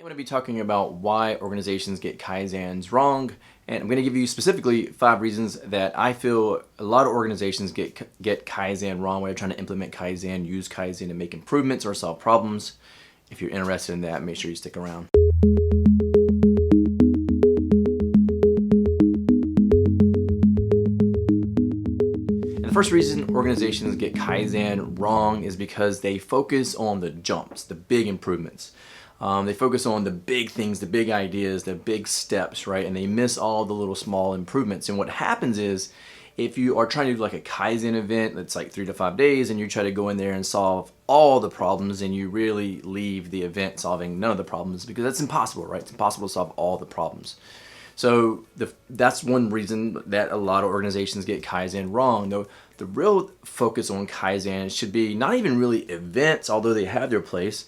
I'm going to be talking about why organizations get Kaizens wrong, and I'm going to give you specifically 5 reasons that I feel a lot of organizations get Kaizen wrong when they're trying to implement Kaizen, use Kaizen to make improvements or solve problems. If you're interested in that, make sure you stick around. And the first reason organizations get Kaizen wrong is because they focus on the jumps, the big improvements. They focus on the big things, the big ideas, the big steps, right? And they miss all the little small improvements. And what happens is, if you are trying to do like a Kaizen event that's like 3 to 5 days and you try to go in there and solve all the problems, and you really leave the event solving none of the problems, because that's impossible, right? It's impossible to solve all the problems. So that's one reason that a lot of organizations get Kaizen wrong. Though the real focus on Kaizen should be not even really events, although they have their place.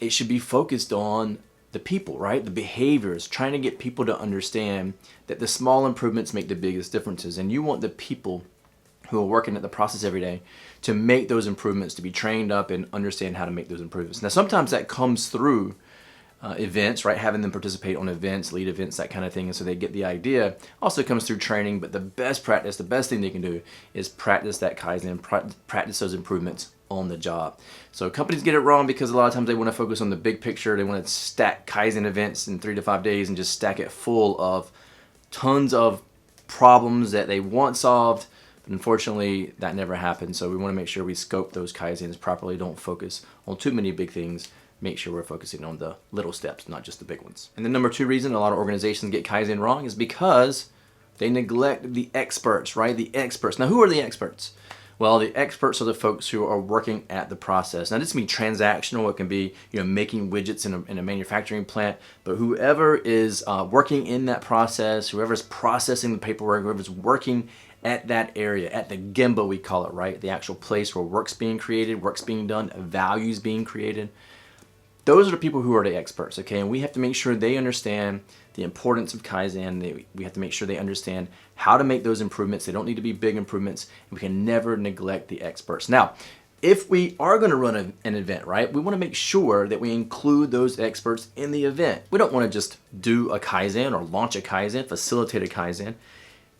It should be focused on the people, right? The behaviors, trying to get people to understand that the small improvements make the biggest differences. And you want the people who are working at the process every day to make those improvements, to be trained up and understand how to make those improvements. Now, sometimes that comes through events, right? Having them participate on events, lead events, that kind of thing, and so they get the idea. Also comes through training, but the best practice, the best thing they can do is practice that Kaizen, practice those improvements on the job. So companies get it wrong because a lot of times they want to focus on the big picture. They want to stack Kaizen events in 3 to 5 days and just stack it full of tons of problems that they want solved. But unfortunately, that never happens. So we want to make sure we scope those Kaizens properly. Don't focus on too many big things. Make sure we're focusing on the little steps, not just the big ones. And the number 2 reason a lot of organizations get Kaizen wrong is because they neglect the experts, right? The experts. Now, who are the experts? Well, the experts are the folks who are working at the process. Now, this can be transactional. It can be, making widgets in a manufacturing plant. But whoever is working in that process, whoever's processing the paperwork, whoever's working at that area, at the gemba we call it, right? The actual place where work's being created, work's being done, value's being created. Those are the people who are the experts, okay? And we have to make sure they understand the importance of Kaizen. We have to make sure they understand how to make those improvements. They don't need to be big improvements, and we can never neglect the experts. Now, if we are going to run an event, right, we want to make sure that we include those experts in the event. We don't want to just do a Kaizen or launch a Kaizen, facilitate a Kaizen,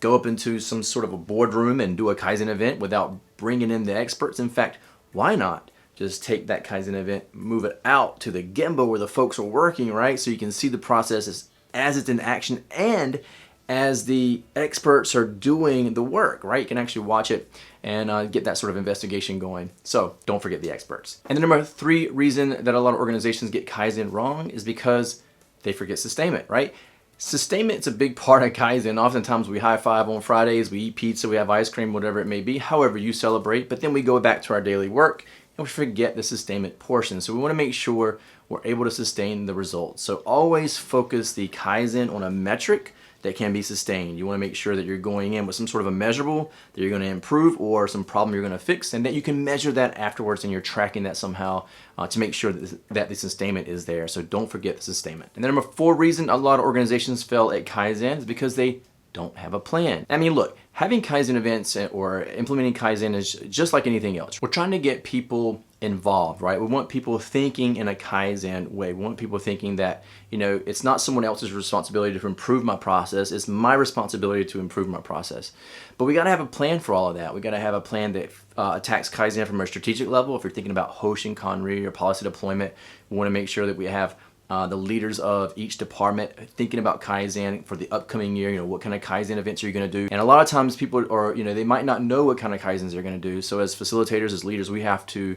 go up into some sort of a boardroom and do a Kaizen event without bringing in the experts. In fact, why not just take that Kaizen event, move it out to the gemba where the folks are working, right? So you can see the process as it's in action and as the experts are doing the work, right? You can actually watch it and get that sort of investigation going. So don't forget the experts. And the number 3 reason that a lot of organizations get Kaizen wrong is because they forget sustainment, right? Sustainment's a big part of Kaizen. Oftentimes we high five on Fridays, we eat pizza, we have ice cream, whatever it may be, however you celebrate, but then we go back to our daily work and we forget the sustainment portion. So we want to make sure we're able to sustain the results. So always focus the Kaizen on a metric that can be sustained. You want to make sure that you're going in with some sort of a measurable that you're going to improve or some problem you're going to fix, and that you can measure that afterwards and you're tracking that somehow to make sure that the sustainment is there. So don't forget the sustainment. And the number 4 reason a lot of organizations fail at Kaizen is because they don't have a plan. I mean, look, having Kaizen events or implementing Kaizen is just like anything else. We're trying to get people involved, right? We want people thinking in a Kaizen way. We want people thinking that, it's not someone else's responsibility to improve my process. It's my responsibility to improve my process. But we got to have a plan for all of that. We got to have a plan that attacks Kaizen from a strategic level. If you're thinking about Hoshin Kanri or policy deployment, we want to make sure that we have the leaders of each department thinking about Kaizen for the upcoming year. What kind of Kaizen events are you going to do? And a lot of times people are, they might not know what kind of Kaizens they're going to do. So as facilitators, as leaders, we have to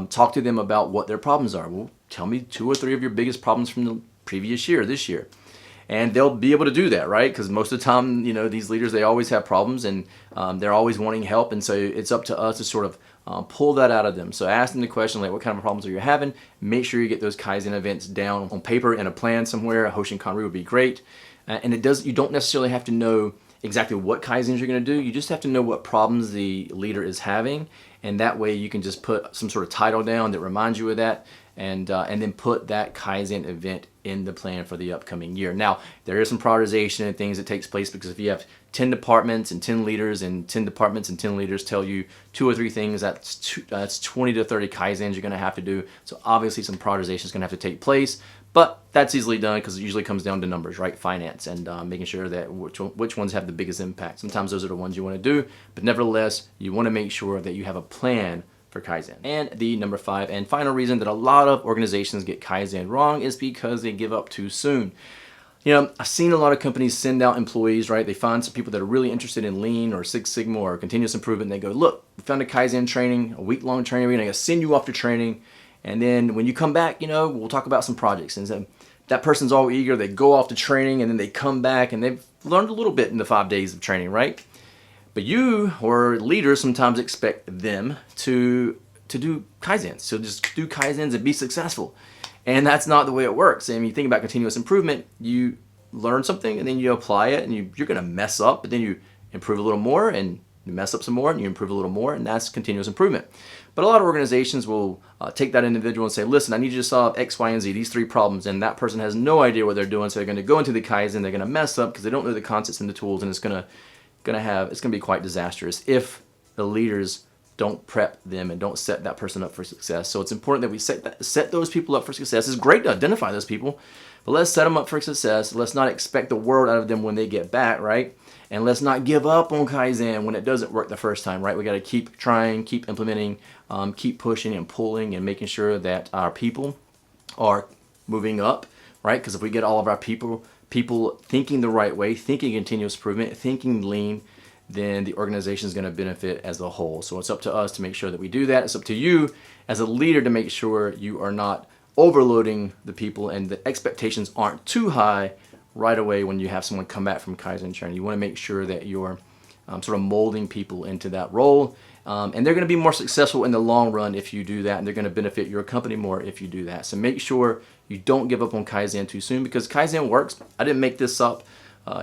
talk to them about what their problems are. Well, tell me 2 or 3 of your biggest problems from the previous year, this year. And they'll be able to do that, right? Because most of the time, these leaders, they always have problems and they're always wanting help. And so it's up to us to sort of pull that out of them. So ask them the question, like, what kind of problems are you having? Make sure you get those Kaizen events down on paper in a plan somewhere. A Hoshin Kanri would be great. And you don't necessarily have to know exactly what Kaizens you're going to do. You just have to know what problems the leader is having. And that way you can just put some sort of title down that reminds you of that, and then put that Kaizen event in the plan for the upcoming year. Now, there is some prioritization and things that takes place, because if you have 10 departments and 10 leaders, and 10 departments and 10 leaders tell you 2 or 3 things, that's 20 to 30 Kaizens you're going to have to do. So obviously some prioritization is going to have to take place, But that's easily done because it usually comes down to numbers, right? Finance and making sure that which ones have the biggest impact. Sometimes those are the ones you want to do, but nevertheless, you want to make sure that you have a plan for Kaizen. And the number 5 and final reason that a lot of organizations get Kaizen wrong is because they give up too soon. I've seen a lot of companies send out employees, right? They find some people that are really interested in Lean or Six Sigma or continuous improvement, and they go, look, we found a Kaizen training, a week-long training, we're going to send you off to training. And then when you come back, we'll talk about some projects. And so that person's all eager. They go off to training and then they come back and they've learned a little bit in the 5 days of training, right? But you or leaders sometimes expect them to do Kaizens. So just do Kaizens and be successful. And that's not the way it works. And when you think about continuous improvement, you learn something and then you apply it and you're going to mess up, but then you improve a little more and you mess up some more and you improve a little more, and that's continuous improvement. But a lot of organizations will take that individual and say, listen, I need you to solve X, Y, and Z, these 3 problems, and that person has no idea what they're doing, so they're going to go into the Kaizen, they're going to mess up because they don't know the concepts and the tools, and it's going to be quite disastrous if the leaders don't prep them and don't set that person up for success. So it's important that we set those people up for success. It's great to identify those people, but let's set them up for success. Let's not expect the world out of them when they get back, right? And let's not give up on Kaizen when it doesn't work the first time, right? We got to keep trying, keep implementing, keep pushing and pulling and making sure that our people are moving up, right? Because if we get all of our people thinking the right way, thinking continuous improvement, thinking lean, then the organization is going to benefit as a whole. So it's up to us to make sure that we do that. It's up to you as a leader to make sure you are not overloading the people and the expectations aren't too high right away when you have someone come back from Kaizen training. You want to make sure that you're sort of molding people into that role. And they're going to be more successful in the long run if you do that, and they're going to benefit your company more if you do that. So make sure you don't give up on Kaizen too soon, because Kaizen works. I didn't make this up.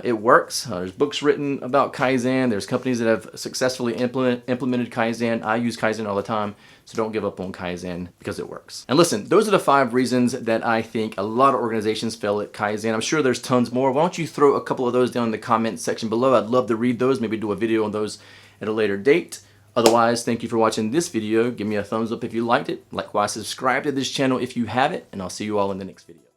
It works. There's books written about Kaizen. There's companies that have successfully implemented Kaizen. I use Kaizen all the time, so don't give up on Kaizen because it works. And listen, those are the 5 reasons that I think a lot of organizations fail at Kaizen. I'm sure there's tons more. Why don't you throw a couple of those down in the comments section below? I'd love to read those, maybe do a video on those at a later date. Otherwise, thank you for watching this video. Give me a thumbs up if you liked it. Likewise, subscribe to this channel if you haven't, and I'll see you all in the next video.